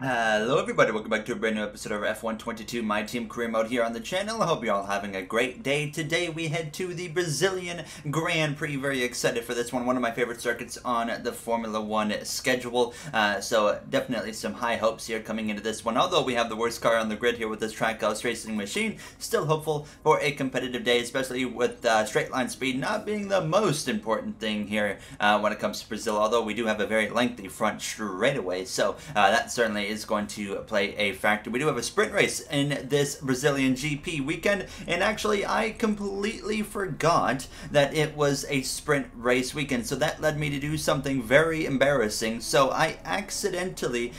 Hello everybody, welcome back to a brand new episode of F122 My Team Career Mode here on the channel. I hope you're all having a great day. Today we head to the Brazilian Grand Prix. Very excited for this one of my favorite circuits on the Formula 1 schedule. So definitely some high hopes here coming into this one. Although we have the worst car on the grid here with this Trackhouse racing machine, still hopeful for a competitive day, especially with straight line speed not being the most important thing here when it comes to Brazil. Although we do have a very lengthy front straightaway, so that certainly is going to play a factor. We do have a sprint race in this Brazilian GP weekend, and actually I completely forgot that it was a sprint race weekend, so that led me to do something very embarrassing. So I accidentally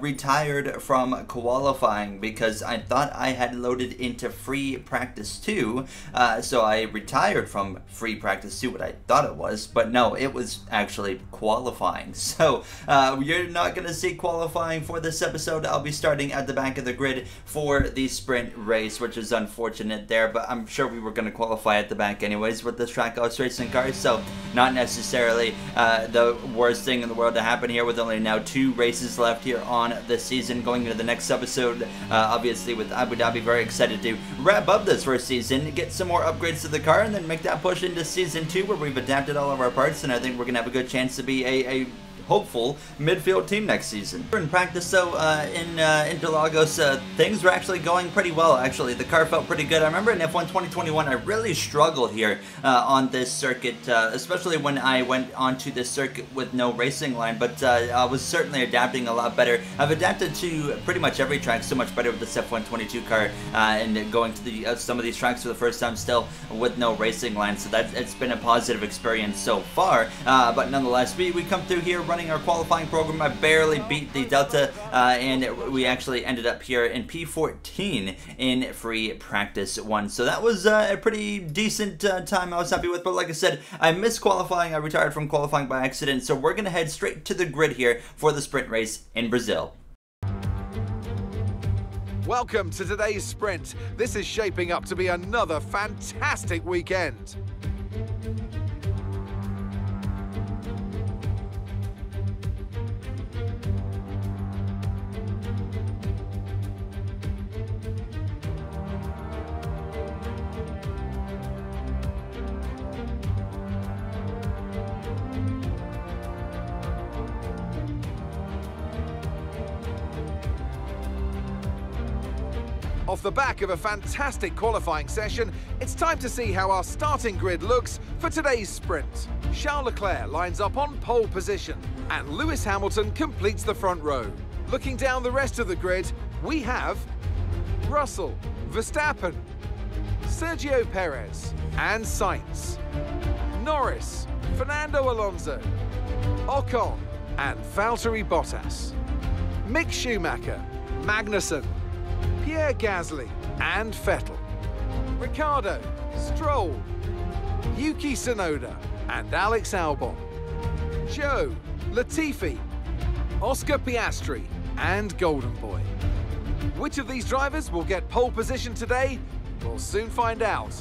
retired from qualifying because I thought I had loaded into free practice 2, so I retired from free practice 2, what I thought it was, but no, it was actually qualifying. So you're not going to see qualifying for this episode. I'll be starting at the back of the grid for the sprint race, which is unfortunate there, but I'm sure we were going to qualify at the back anyways with this Trackhouse racing car, so not necessarily the worst thing in the world to happen here, with only now 2 races left here on the season. Going into the next episode, obviously with Abu Dhabi, very excited to wrap up this first season, get some more upgrades to the car, and then make that push into season 2 where we've adapted all of our parts, and I think we're going to have a good chance to be a hopeful midfield team next season. In practice though, in Interlagos, things were actually going pretty well. Actually, the car felt pretty good. I remember in F1 2021 I really struggled here on this circuit, especially when I went onto this circuit with no racing line, but I was certainly adapting a lot better. I've adapted to pretty much every track so much better with this F1 22 car, and going to the some of these tracks for the first time still with no racing line, so it's been a positive experience so far, but nonetheless we come through here running our qualifying program. I barely beat the Delta, and we actually ended up here in P14 in free practice 1. So that was a pretty decent time I was happy with, but like I said, I missed qualifying. I retired from qualifying by accident, so we're going to head straight to the grid here for the sprint race in Brazil. Welcome to today's sprint. This is shaping up to be another fantastic weekend. Off the back of a fantastic qualifying session, it's time to see how our starting grid looks for today's sprint. Charles Leclerc lines up on pole position, and Lewis Hamilton completes the front row. Looking down the rest of the grid, we have Russell, Verstappen, Sergio Perez, and Sainz, Norris, Fernando Alonso, Ocon, and Valtteri Bottas, Mick Schumacher, Magnussen, Pierre Gasly and Vettel, Ricciardo, Stroll, Yuki Tsunoda and Alex Albon, Joe, Latifi, Oscar Piastri and Golden Boy. Which of these drivers will get pole position today? We'll soon find out.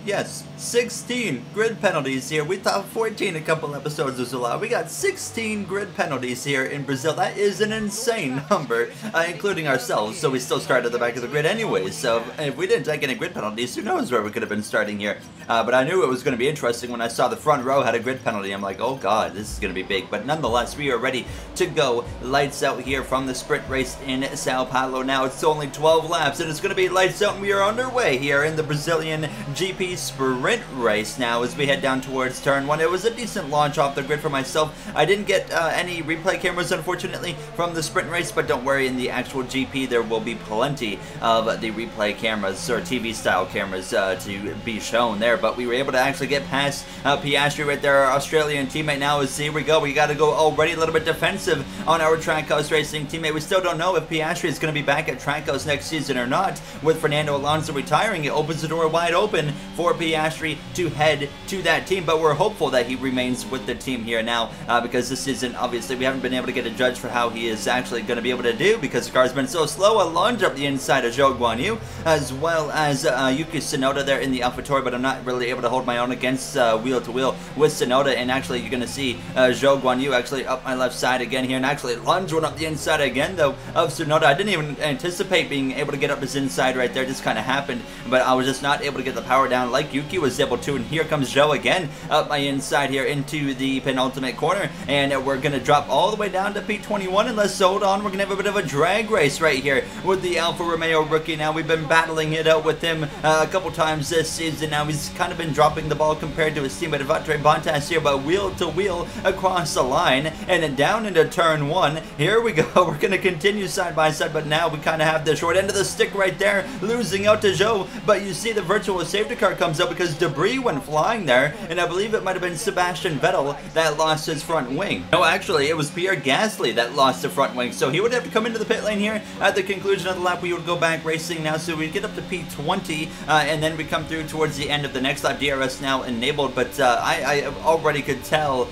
Yes, 16 grid penalties here. We thought 14 a couple episodes was a lot. We got 16 grid penalties here in Brazil. That is an insane number, including ourselves, so we still started at the back of the grid anyways. So if we didn't take any grid penalties, who knows where we could have been starting here. But I knew it was going to be interesting when I saw the front row had a grid penalty. I'm like, oh god, this is going to be big. But nonetheless, we are ready to go. Lights out here from the sprint race in Sao Paulo. Now it's only 12 laps, and it's going to be lights out, and we are underway here in the Brazilian GP sprint race now as we head down towards turn 1. It was a decent launch off the grid for myself. I didn't get any replay cameras, unfortunately, from the sprint race, but don't worry, in the actual GP there will be plenty of the replay cameras, or TV style cameras, to be shown there. But we were able to actually get past Piastri right there, our Australian teammate. Now is, here we go, we got to go already a little bit defensive on our Trackhouse racing teammate. We still don't know if Piastri is going to be back at Trackhouse next season or not. With Fernando Alonso retiring, it opens the door wide open for Piastri to head to that team, but we're hopeful that he remains with the team here now because this season, obviously, we haven't been able to get a judge for how he is actually going to be able to do because the car's been so slow. A lunge up the inside of Zhou Guanyu, as well as Yuki Tsunoda there in the AlphaTauri, but I'm not really able to hold my own against wheel to wheel with Tsunoda, and actually you're going to see Zhou Guanyu actually up my left side again here, and actually lunge one up the inside again though of Tsunoda. I didn't even anticipate being able to get up his inside right there, just kind of happened, but I was just not able to get the power down like Yuki was able to, and here comes Zhou again up my inside here into the penultimate corner, and we're going to drop all the way down to P21, and let's hold on, we're going to have a bit of a drag race right here with the Alfa Romeo rookie. Now we've been battling it out with him a couple times this season. Now he's kind of been dropping the ball compared to his teammate Valtteri Bottas here, but wheel to wheel across the line and then down into turn 1. Here we go. We're going to continue side by side, but now we kind of have the short end of the stick right there, losing out to Zhou, but you see the virtual safety car comes up because debris went flying there, and I believe it might have been Sebastian Vettel that lost his front wing. No, actually, it was Pierre Gasly that lost the front wing, so he would have to come into the pit lane here at the conclusion of the lap. We would go back racing now, so we get up to P20, and then we come through towards the end of the next lap. DRS now enabled, but I already could tell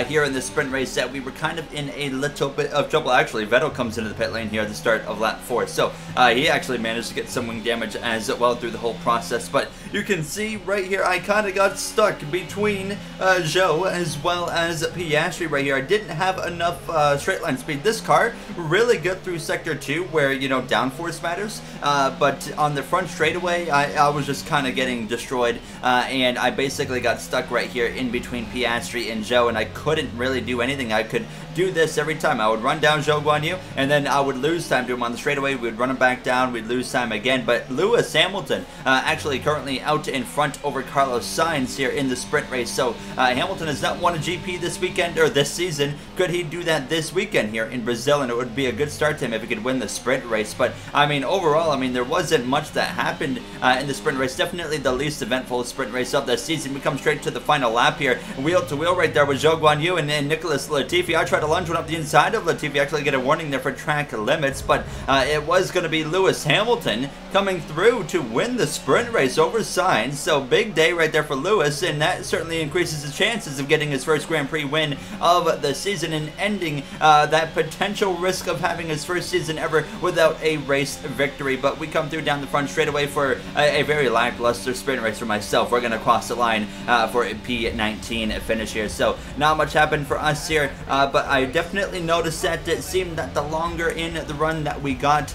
here in the sprint race that we were kind of in a little bit of trouble. Actually, Vettel comes into the pit lane here at the start of lap 4, so he actually managed to get some wing damage as well through the whole process, but you can see right here I kind of got stuck between Zhou as well as Piastri right here. I didn't have enough straight line speed. This car really good through sector 2 where, you know, downforce matters, but on the front straightaway I was just kind of getting destroyed, and I basically got stuck right here in between Piastri and Zhou, and I couldn't really do anything. I could do this every time. I would run down Zhou Guanyu, and then I would lose time to him on the straightaway. We would run him back down, we'd lose time again, but Lewis Hamilton actually currently out in front over Carlos Sainz here in the sprint race, so Hamilton has not won a GP this weekend, or this season. Could he do that this weekend here in Brazil? And it would be a good start to him if he could win the sprint race, but I mean, overall, I mean, there wasn't much that happened in the sprint race. Definitely the least eventful sprint race of the season. We come straight to the final lap here, wheel to wheel right there with Zhou Guanyu and then Nicholas Latifi. I tried to lunge one up the inside of Latifi, actually get a warning there for track limits, but it was going to be Lewis Hamilton coming through to win the sprint race over Sainz. So big day right there for Lewis, and that certainly increases his chances of getting his first Grand Prix win of the season and ending that potential risk of having his first season ever without a race victory. But we come through down the front straightaway for a very lackluster sprint race for myself. We're going to cross the line for a P19 finish here, so not much happened for us here, but I definitely noticed that it seemed that the longer in the run that we got,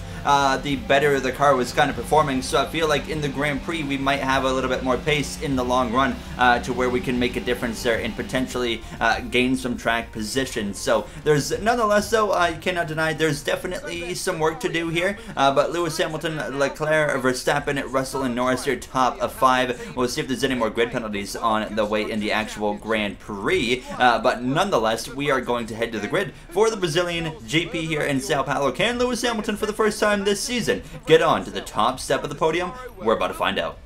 the better the car was kind of performing. So I feel like in the Grand Prix we might have a little bit more pace in the long run to where we can make a difference there and potentially gain some track position. So there's nonetheless, though, you cannot deny there's definitely some work to do here, but Lewis Hamilton, Leclerc, Verstappen, Russell, and Norris are top of 5. We'll see if there's any more grid penalties on the way in the actual Grand Prix, but nonetheless we are going to head to the grid for the Brazilian GP here in Sao Paulo. Can Lewis Hamilton for the first time this season get on to the top step of the podium? We're about to find out.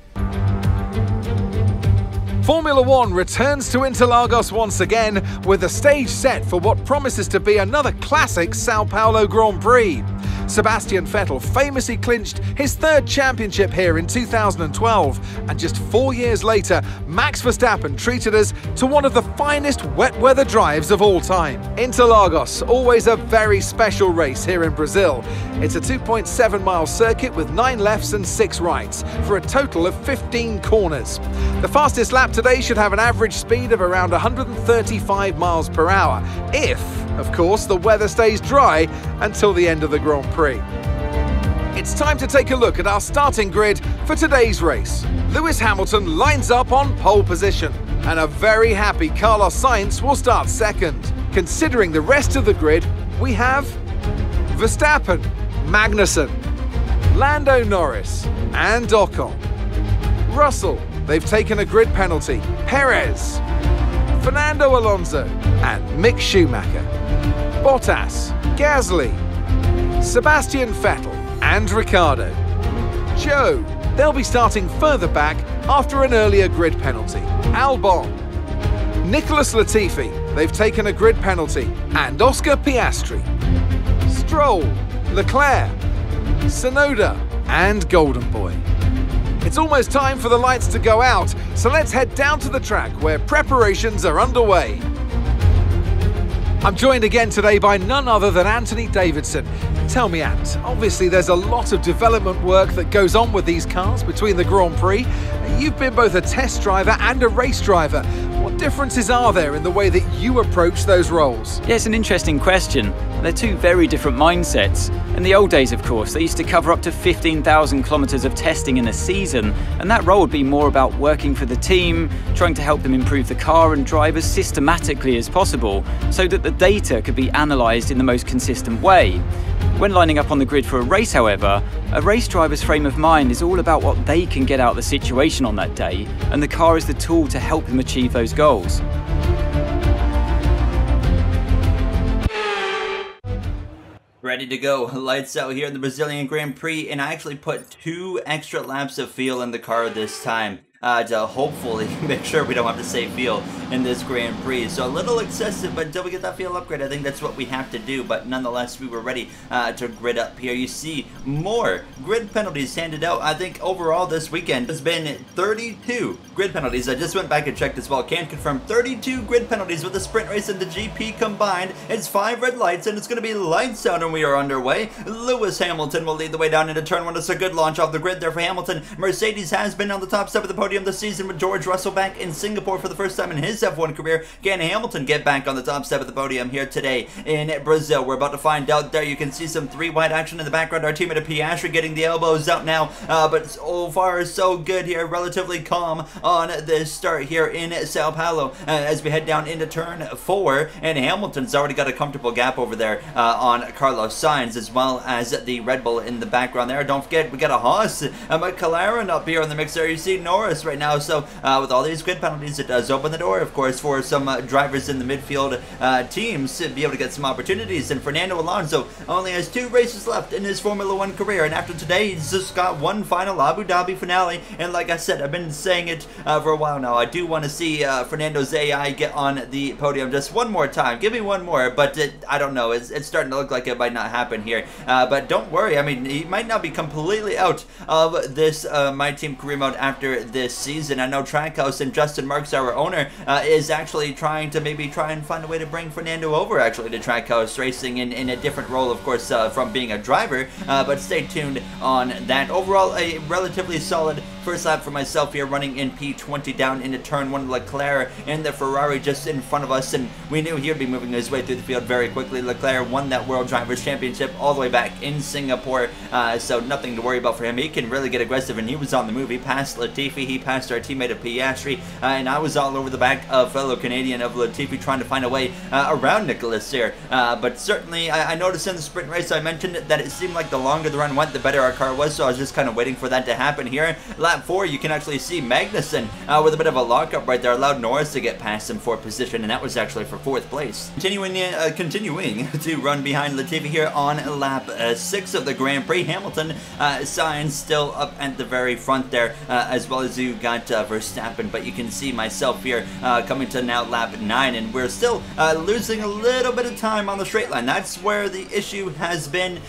Formula One returns to Interlagos once again with the stage set for what promises to be another classic Sao Paulo Grand Prix. Sebastian Vettel famously clinched his 3rd championship here in 2012, and just 4 years later, Max Verstappen treated us to one of the finest wet weather drives of all time. Interlagos, always a very special race here in Brazil. It's a 2.7-mile circuit with 9 lefts and 6 rights, for a total of 15 corners. The fastest lap today should have an average speed of around 135 miles per hour, if, of course, the weather stays dry until the end of the Grand Prix. It's time to take a look at our starting grid for today's race. Lewis Hamilton lines up on pole position, and a very happy Carlos Sainz will start second. Considering the rest of the grid, we have Verstappen, Magnussen, Lando Norris, and Ocon. Russell, they've taken a grid penalty. Perez, Fernando Alonso, and Mick Schumacher. Bottas, Gasly, Sebastian Vettel, and Ricciardo. Zhou, they'll be starting further back after an earlier grid penalty. Albon, Nicholas Latifi, they've taken a grid penalty, and Oscar Piastri. Stroll, Leclerc, Tsunoda, and Golden Boy. It's almost time for the lights to go out, so let's head down to the track where preparations are underway. I'm joined again today by none other than Anthony Davidson. Tell me, Ant, obviously there's a lot of development work that goes on with these cars between the Grand Prix. You've been both a test driver and a race driver. What differences are there in the way that you approach those roles? Yeah, it's an interesting question. They're two very different mindsets. In the old days, of course, they used to cover up to 15,000 kilometers of testing in a season, and that role would be more about working for the team, trying to help them improve the car and drive as systematically as possible, so that the data could be analysed in the most consistent way. When lining up on the grid for a race, however, a race driver's frame of mind is all about what they can get out of the situation on that day, and the car is the tool to help them achieve those goals. Ready to go, lights out here in the Brazilian Grand Prix, and I actually put 2 extra laps of fuel in the car this time to hopefully make sure we don't have to save fuel in this Grand Prix. So a little excessive, but until we get that fuel upgrade, I think that's what we have to do. But nonetheless, we were ready to grid up here. You see more grid penalties handed out. I think overall this weekend has been 32 grid penalties. I just went back and checked as well. Can confirm 32 grid penalties with the sprint race and the GP combined. It's 5 red lights, and it's going to be lights out, and we are underway. Lewis Hamilton will lead the way down into turn 1. It's a good launch off the grid there for Hamilton. Mercedes has been on the top step of the podium this season with George Russell back in Singapore for the first time in his F1 career. Can Hamilton get back on the top step of the podium here today in Brazil? We're about to find out. There you can see some 3-wide action in the background. Our teammate Piastri getting the elbows out now, but so far so good here. Relatively calm on this start here in Sao Paulo as we head down into turn 4, and Hamilton's already got a comfortable gap over there on Carlos Sainz, as well as the Red Bull in the background there. Don't forget, we got a Haas, a McLaren up here in the mix there. You see Norris right now, so with all these grid penalties, it does open the door, of course, for some drivers in the midfield teams to be able to get some opportunities. And Fernando Alonso only has 2 races left in his Formula 1 career, and after today, he's just got one final Abu Dhabi finale. And like I said, I've been saying it for a while now, I do want to see Fernando's AI get on the podium just one more time. Give me one more, but I don't know, it's starting to look like it might not happen here. But don't worry, I mean, he might not be completely out of this My Team career mode after this season. I know Trackhouse and Justin Marks, our owner, is actually trying to maybe try and find a way to bring Fernando over actually to Trackhouse Racing in a different role, of course, from being a driver, but stay tuned on that. Overall, a relatively solid first lap for myself here, running in P20 down into turn 1. Leclerc in the Ferrari just in front of us, and we knew he would be moving his way through the field very quickly. Leclerc won that World Drivers' Championship all the way back in Singapore, so nothing to worry about for him. He can really get aggressive, and he was on the move. He passed Latifi, he passed our teammate Piastri, and I was all over the back of fellow Canadian of Latifi trying to find a way around Nicholas here. But certainly, I noticed in the sprint race, I mentioned that it seemed like the longer the run went, the better our car was, so I was just kind of waiting for that to happen here. Lap 4, you can actually see Magnussen with a bit of a lockup right there, allowed Norris to get past him for position, and that was actually for 4th place. Continuing to run behind Latifi here on lap 6 of the Grand Prix. Hamilton, Sainz still up at the very front there, as well as you got Verstappen, but you can see myself here coming to now lap 9, and we're still losing a little bit of time on the straight line. That's where the issue has been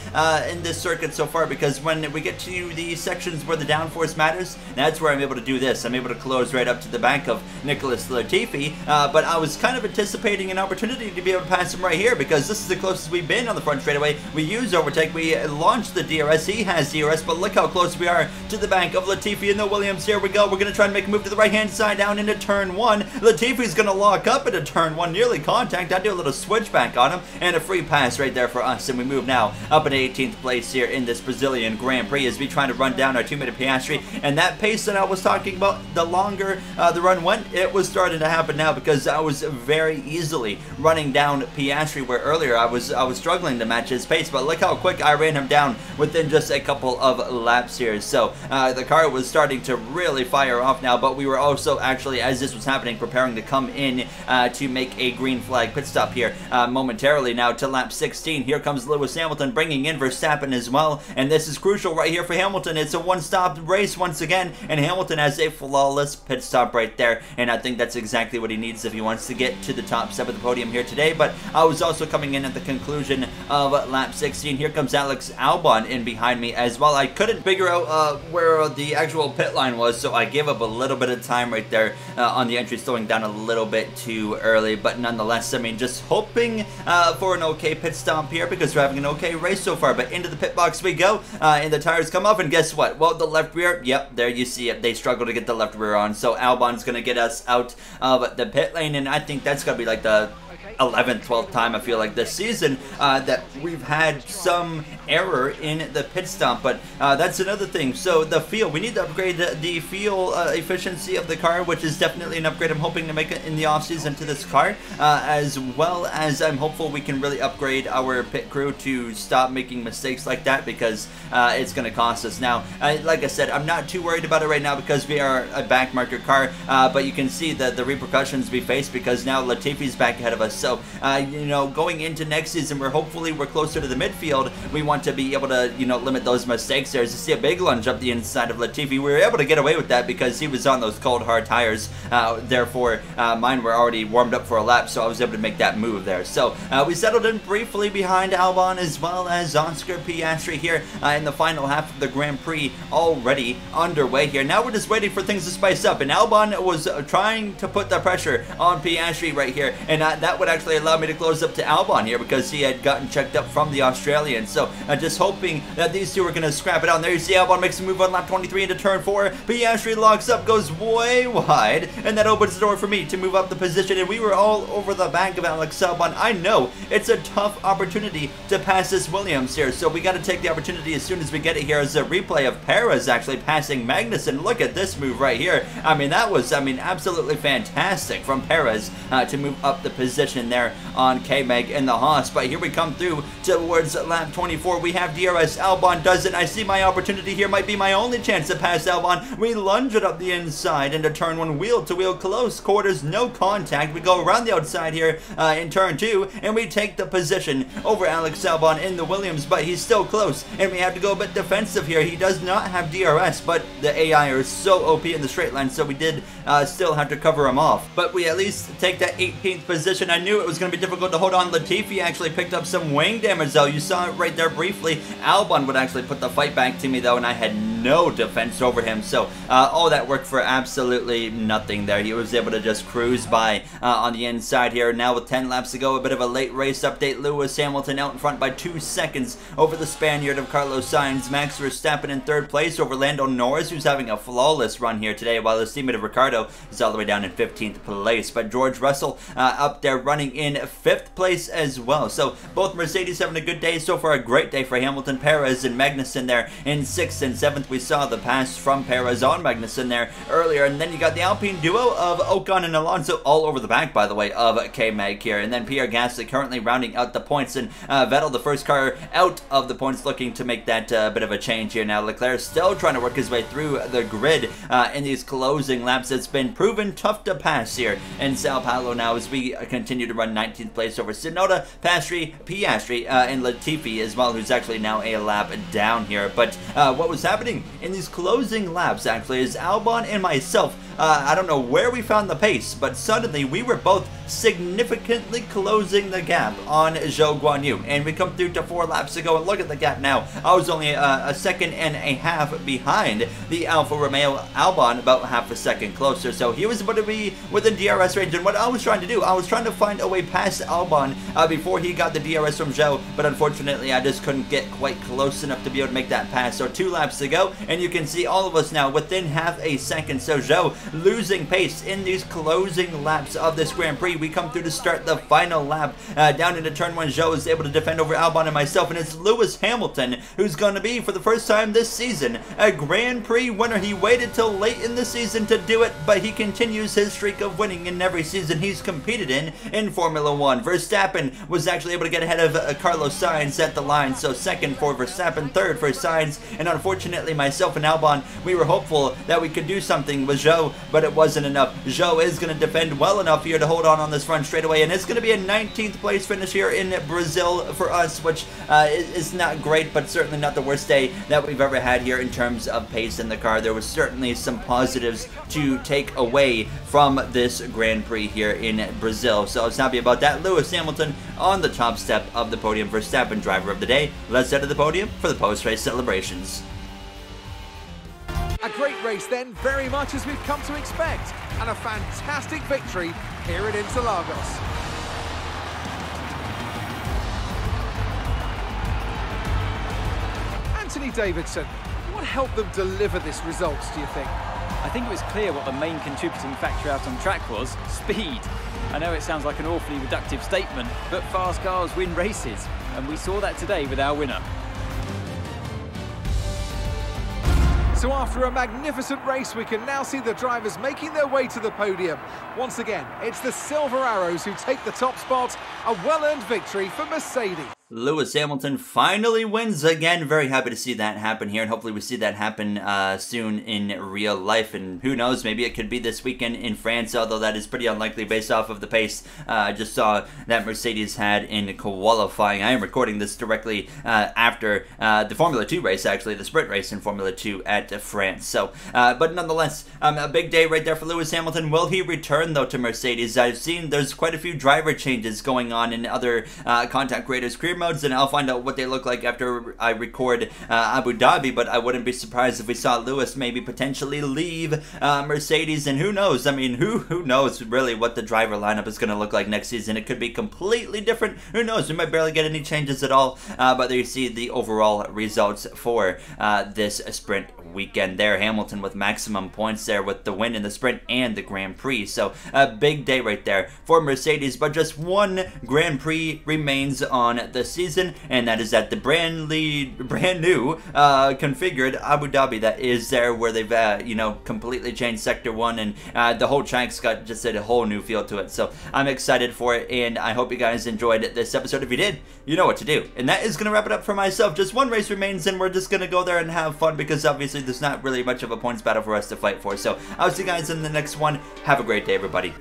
in this circuit so far, because when we get to the sections where the downforce matters, that's where I'm able to do this. I'm able to close right up to the back of Nicholas Latifi, but I was kind of anticipating an opportunity to be able to pass him right here, because this is the closest we've been on the front straightaway. We use overtake, we launched the DRS, he has DRS, but look how close we are to the back of Latifi and the Williams. Here we go, we're going to try and make a move to the right hand side down into turn 1. Latifi's going to lock up into turn 1, nearly contact. I do a little switchback on him, and a free pass right there for us, and we move now up in 18th place here in this Brazilian Grand Prix as we try to run down our teammate Piastri. And that pace that I was talking about, the longer the run went, it was starting to happen now, because I was very easily running down Piastri, where earlier I was struggling to match his pace. But look how quick I ran him down within just a couple of laps here. So the car was starting to really fire off now, but we were also actually, as this was happening, preparing to come in to make a green flag pit stop here momentarily now to lap 16. Here comes Lewis Hamilton bringing in Verstappen as well, and this is crucial right here for Hamilton. It's a one-stop race once again, and Hamilton has a flawless pit stop right there, and I think that's exactly what he needs if he wants to get to the top step of the podium here today. But I was also coming in at the conclusion of lap 16. Here comes Alex Albon in behind me as well. I couldn't figure out where the actual pit line was, so I gave up a little bit of time right there on the entry, slowing down a little bit too early. But nonetheless, I mean, just hoping for an okay pit stop here because we're having an okay race so far. But into the pit box we go, and the tires come off, and guess what? Well, the left rear, yep, there you see it. They struggle to get the left rear on, so Albon's going to get us out of the pit lane, and I think that's going to be like the 11th, 12th time I feel like this season that we've had some error in the pit stop. But that's another thing. So the fuel, we need to upgrade the fuel efficiency of the car, which is definitely an upgrade I'm hoping to make it in the off season to this car, as well as I'm hopeful we can really upgrade our pit crew to stop making mistakes like that, because it's going to cost us. Now, like I said, I'm not too worried about it right now because we are a back marker car, but you can see the repercussions we face because now Latifi's back ahead of us. So, you know, going into next season, we're closer to the midfield. We want to be able to, you know, limit those mistakes there. As you see a big lunge up the inside of Latifi, we were able to get away with that because he was on those cold, hard tires. Therefore, mine were already warmed up for a lap, so I was able to make that move there. So, we settled in briefly behind Albon as well as Oscar Piastri here in the final half of the Grand Prix already underway here. Now we're just waiting for things to spice up, and Albon was trying to put the pressure on Piastri right here, and that would actually allow me to close up to Albon here because he had gotten checked up from the Australian. So just hoping that these two are going to scrap it out. And there you see Albon makes a move on lap 23 into turn 4. Piastri locks up, goes way wide, and that opens the door for me to move up the position, and we were all over the back of Alex Albon. I know it's a tough opportunity to pass this Williams here, so we got to take the opportunity as soon as we get it here. As a replay of Perez actually passing Magnussen. Look at this move right here. I mean, that was, absolutely fantastic from Perez to move up the position there on K-Meg in the Haas. But here we come through towards lap 24. We have DRS. Albon does it. I see my opportunity here. Might be my only chance to pass Albon. We lunge it up the inside into turn 1, wheel to wheel, close quarters, no contact. We go around the outside here in turn 2, and we take the position over Alex Albon in the Williams, but he's still close, and we have to go a bit defensive here. He does not have DRS, but the AI are so OP in the straight line, so we did still have to cover him off. But we at least take that 18th position. I knew it was going to be difficult to hold on. Latifi actually picked up some wing damage, though. You saw it right there briefly. Albon would actually put the fight back to me, though, and I had no defense over him. So all that worked for absolutely nothing there. He was able to just cruise by on the inside here. Now with 10 laps to go, a bit of a late race update. Lewis Hamilton out in front by 2 seconds over the Spaniard of Carlos Sainz. Max Verstappen in 3rd place over Lando Norris, who's having a flawless run here today, while his teammate of Ricciardo is all the way down in 15th place. But George Russell up there running in 5th place as well. So both Mercedes having a good day so far. A great day for Hamilton, Perez, and Magnussen there in 6th and 7th. We saw the pass from Perez on Magnussen there earlier. And then you got the Alpine duo of Ocon and Alonso all over the back, by the way, of K-Mag here. And then Pierre Gasly currently rounding out the points, and Vettel, the first car out of the points, looking to make that bit of a change here. Now Leclerc still trying to work his way through the grid in these closing laps. It's been proven tough to pass here in Sao Paulo now as we continue to run 19th place over Tsunoda, Piastri, and Latifi as well, who's actually now a lap down here. But what was happening in these closing laps actually is Albon and myself, I don't know where we found the pace, but suddenly we were both significantly closing the gap on Zhou Guanyu, and we come through to 4 laps to go, and look at the gap now. I was only a second and a half behind the Alfa Romeo Albon, about half a second closer, so he was about to be within DRS range. And what I was trying to do, I was trying to find a way past Albon before he got the DRS from Zhou, but unfortunately I just couldn't get quite close enough to be able to make that pass. So 2 laps to go, and you can see all of us now within half a second. So Zhou losing pace in these closing laps of this Grand Prix. We come through to start the final lap down into turn 1. Zhou is able to defend over Albon and myself, and it's Lewis Hamilton who's going to be, for the first time this season, a Grand Prix winner. He waited till late in the season to do it, but he continues his streak of winning in every season he's competed in Formula 1. Verstappen was actually able to get ahead of Carlos Sainz at the line, so 2nd for Verstappen, 3rd for Sainz, and unfortunately myself and Albon, we were hopeful that we could do something with Zhou but it wasn't enough. Zhou is going to defend well enough here to hold on this front straightaway, and it's going to be a 19th place finish here in Brazil for us, which is not great, but certainly not the worst day that we've ever had here in terms of pace in the car. There was certainly some positives to take away from this Grand Prix here in Brazil, so let's happy about that. Lewis Hamilton on the top step of the podium, Verstappen driver of the day. Let's head to the podium for the post-race celebrations. A great race then, very much as we've come to expect, and a fantastic victory here at Interlagos. Anthony Davidson, what helped them deliver this result, do you think? I think it was clear what the main contributing factor out on track was: speed. I know it sounds like an awfully reductive statement, but fast cars win races, and we saw that today with our winner. So after a magnificent race, we can now see the drivers making their way to the podium. Once again, it's the Silver Arrows who take the top spot, a well-earned victory for Mercedes. Lewis Hamilton finally wins again. Very happy to see that happen here, and hopefully we see that happen soon in real life, and who knows, maybe it could be this weekend in France, although that is pretty unlikely based off of the pace I just saw that Mercedes had in qualifying. I am recording this directly after the Formula 2 race, actually, the sprint race in Formula 2 at France. So, but nonetheless, a big day right there for Lewis Hamilton. Will he return, though, to Mercedes? I've seen there's quite a few driver changes going on in other content creators' career modes, and I'll find out what they look like after I record Abu Dhabi, but I wouldn't be surprised if we saw Lewis maybe potentially leave Mercedes, and who knows? I mean, who knows really what the driver lineup is going to look like next season? It could be completely different. Who knows? We might barely get any changes at all, but there you see the overall results for this sprint weekend there. Hamilton with maximum points there with the win in the sprint and the Grand Prix, so a big day right there for Mercedes, but just one Grand Prix remains on the season, and that is at the brand new configured Abu Dhabi that is there, where they've you know, completely changed Sector 1, and the whole track's got just a whole new feel to it. So I'm excited for it, and I hope you guys enjoyed this episode. If you did, you know what to do, and that is going to wrap it up for myself. Just one race remains, and we're just going to go there and have fun, because obviously there's not really much of a points battle for us to fight for. So I'll see you guys in the next one. Have a great day, everybody.